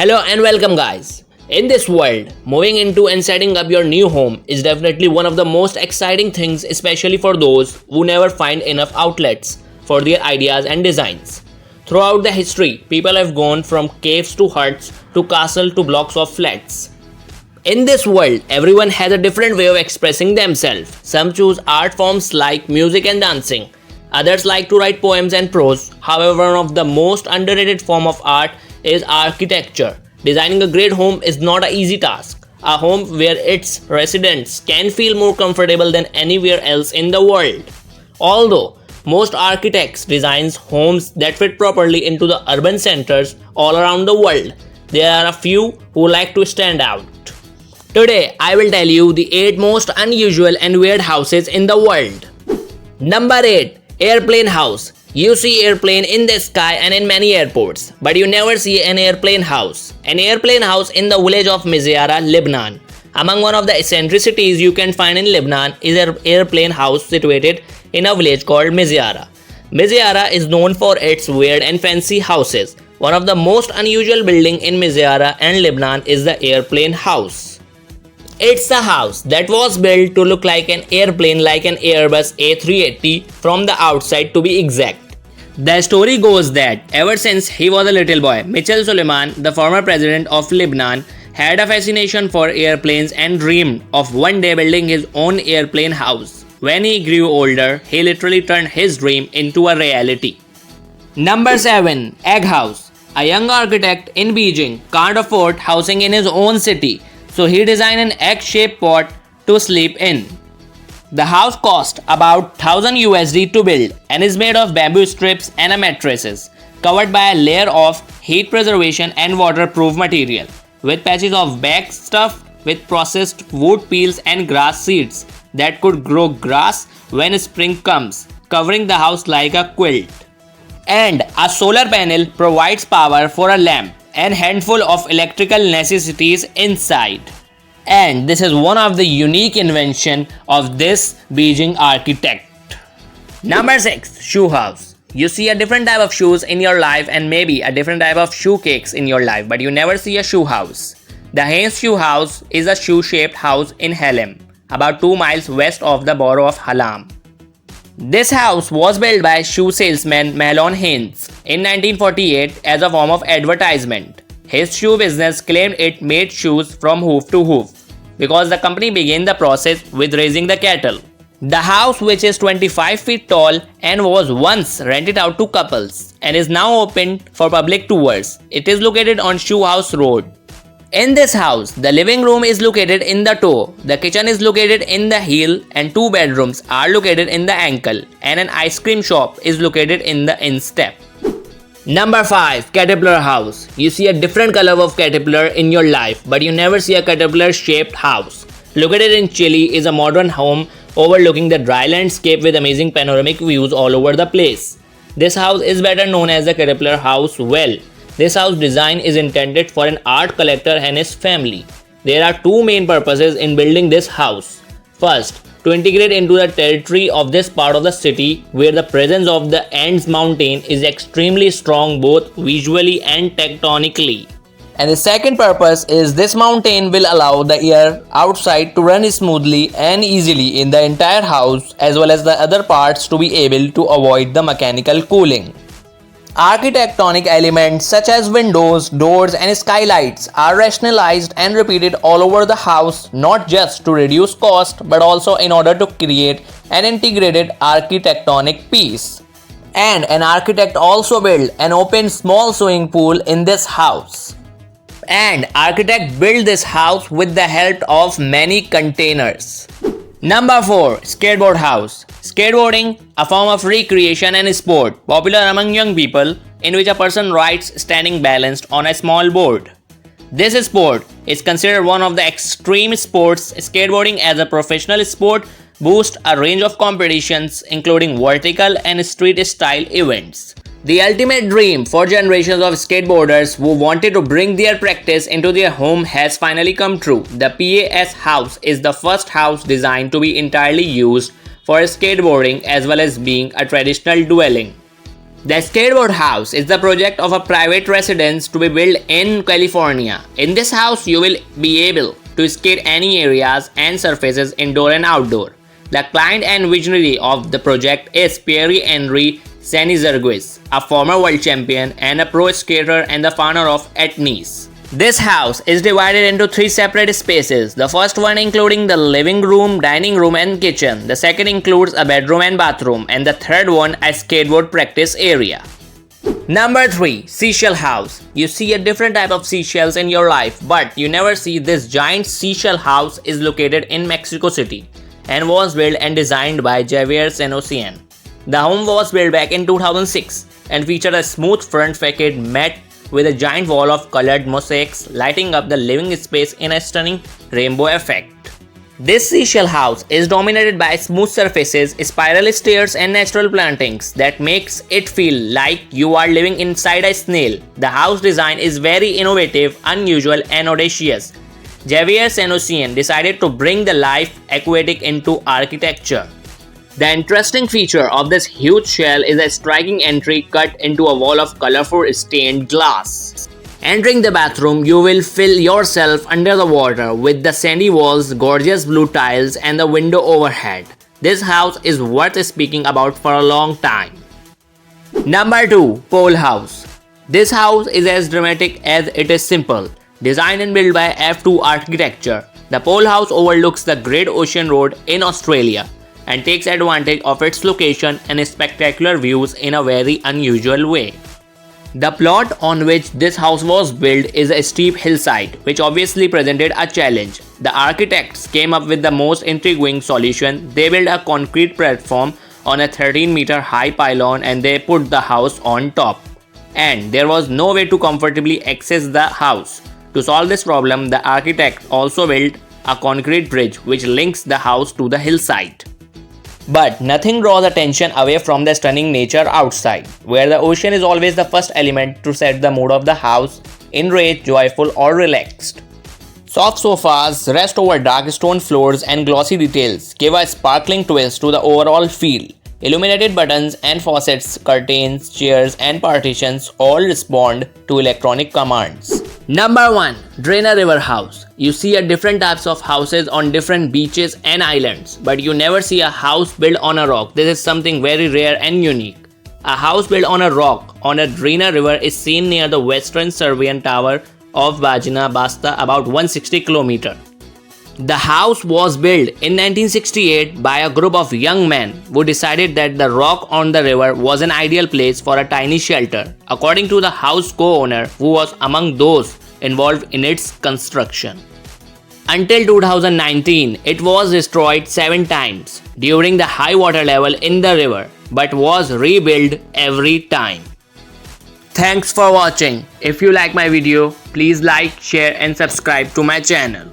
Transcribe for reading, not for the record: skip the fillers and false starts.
Hello and welcome, guys. In this world, moving into and setting up your new home is definitely one of the most exciting things, especially for those who never find enough outlets for their ideas and designs. Throughout the history, people have gone from caves to huts to castle to blocks of flats. In this world, everyone has a different way of expressing themselves. Some choose art forms like music and dancing. Others like to write poems and prose. However, one of the most underrated form of art is architecture. Designing a great home is not an easy task. A home where its residents can feel more comfortable than anywhere else in the world. Although most architects design homes that fit properly into the urban centers all around the world, there are a few who like to stand out. Today, I will tell you the 8 most unusual and weird houses in the world. Number 8. Airplane House. You see airplane in the sky and in many airports, but you never see an airplane house. An airplane house in the village of Mizyara, Lebanon. Among one of the eccentricities you can find in Lebanon is an airplane house situated in a village called Mizyara. Mizyara is known for its weird and fancy houses. One of the most unusual building in Mizyara and Lebanon is the airplane house. It's a house that was built to look like an airplane, like an Airbus A380 from the outside to be exact. The story goes that ever since he was a little boy, Mitchell Suleiman, the former president of Lebanon, had a fascination for airplanes and dreamed of one day building his own airplane house. When he grew older, he literally turned his dream into a reality. Number 7. Egg House. A young architect in Beijing can't afford housing in his own city, so he designed an egg-shaped pot to sleep in. The house cost about 1000 USD to build and is made of bamboo strips and mattresses, covered by a layer of heat preservation and waterproof material, with patches of baked stuff with processed wood peels and grass seeds that could grow grass when spring comes, covering the house like a quilt. And a solar panel provides power for a lamp and handful of electrical necessities inside. And this is one of the unique invention of this Beijing architect. Number 6. Shoe House. You see a different type of shoes in your life and maybe a different type of shoe cakes in your life, but you never see a shoe house. The Haynes Shoe House is a shoe-shaped house in Halem, about 2 miles west of the borough of Hallam. This house was built by shoe salesman Mahlon Haynes in 1948 as a form of advertisement. His shoe business claimed it made shoes from hoof to hoof because the company began the process with raising the cattle. The house, which is 25 feet tall and was once rented out to couples and is now open for public tours. It is located on Shoe House Road. In this house, the living room is located in the toe, the kitchen is located in the heel, and 2 bedrooms are located in the ankle, and an ice cream shop is located in the instep. Number 5. Caterpillar House. You see a different color of caterpillar in your life, but you never see a caterpillar-shaped house. Located in Chile is a modern home overlooking the dry landscape with amazing panoramic views all over the place. This house is better known as the Caterpillar House well. This house design is intended for an art collector and his family. There are 2 main purposes in building this house. First, to integrate into the territory of this part of the city where the presence of the Andes mountain is extremely strong both visually and tectonically. And the second purpose is this mountain will allow the air outside to run smoothly and easily in the entire house as well as the other parts to be able to avoid the mechanical cooling. Architectonic elements such as windows, doors and skylights are rationalized and repeated all over the house, not just to reduce cost but also in order to create an integrated architectonic piece. And an architect also built an open small swimming pool in this house. And architect built this house with the help of many containers. Number 4. Skateboard House. Skateboarding, a form of recreation and sport popular among young people in which a person rides standing balanced on a small board. This sport is considered one of the extreme sports. Skateboarding as a professional sport boasts a range of competitions including vertical and street style events. The ultimate dream for generations of skateboarders who wanted to bring their practice into their home has finally come true. The PAS House is the first house designed to be entirely used for skateboarding as well as being a traditional dwelling. The skateboard house is the project of a private residence to be built in California. In this house, you will be able to skate any areas and surfaces indoor and outdoor. The client and visionary of the project is Pierre-Henri Senizerguis, a former world champion and a pro skater and the founder of Etnies. This house is divided into 3 separate spaces. The first one including the living room, dining room and kitchen. The second includes a bedroom and bathroom, and the third one a skateboard practice area. Number 3. Seashell House. You see a different type of seashells in your life, but you never see this giant seashell house is located in Mexico City and was built and designed by Javier Senosian. The home was built back in 2006 and featured a smooth front facade met with a giant wall of colored mosaics lighting up the living space in a stunning rainbow effect. This seashell house is dominated by smooth surfaces, spiral stairs and natural plantings that makes it feel like you are living inside a snail. The house design is very innovative, unusual and audacious. Javier Senosian decided to bring the life aquatic into architecture. The interesting feature of this huge shell is a striking entry cut into a wall of colorful stained glass. Entering the bathroom, you will feel yourself under the water with the sandy walls, gorgeous blue tiles and the window overhead. This house is worth speaking about for a long time. Number 2. Pole House. This house is as dramatic as it is simple. Designed and built by F2 Architecture, the Pole House overlooks the Great Ocean Road in Australia and takes advantage of its location and spectacular views in a very unusual way. The plot on which this house was built is a steep hillside, which obviously presented a challenge. The architects came up with the most intriguing solution. They built a concrete platform on a 13-meter high pylon and they put the house on top. And there was no way to comfortably access the house. To solve this problem, the architect also built a concrete bridge which links the house to the hillside. But nothing draws attention away from the stunning nature outside, where the ocean is always the first element to set the mood of the house, enraged, joyful or relaxed. Soft sofas, rest over dark stone floors and glossy details give a sparkling twist to the overall feel. Illuminated buttons and faucets, curtains, chairs and partitions all respond to electronic commands. Number 1. Drena River House. You see a different types of houses on different beaches and islands, but you never see a house built on a rock. This is something very rare and unique. A house built on a rock on a Drena River is seen near the western Serbian tower of Bajina Basta, about 160 km. The house was built in 1968 by a group of young men who decided that the rock on the river was an ideal place for a tiny shelter, according to the house co-owner who was among those involved in its construction. Until 2019, it was destroyed 7 times during the high water level in the river, but was rebuilt every time. Thanks for watching. If you like my video, please like, share and subscribe to my channel.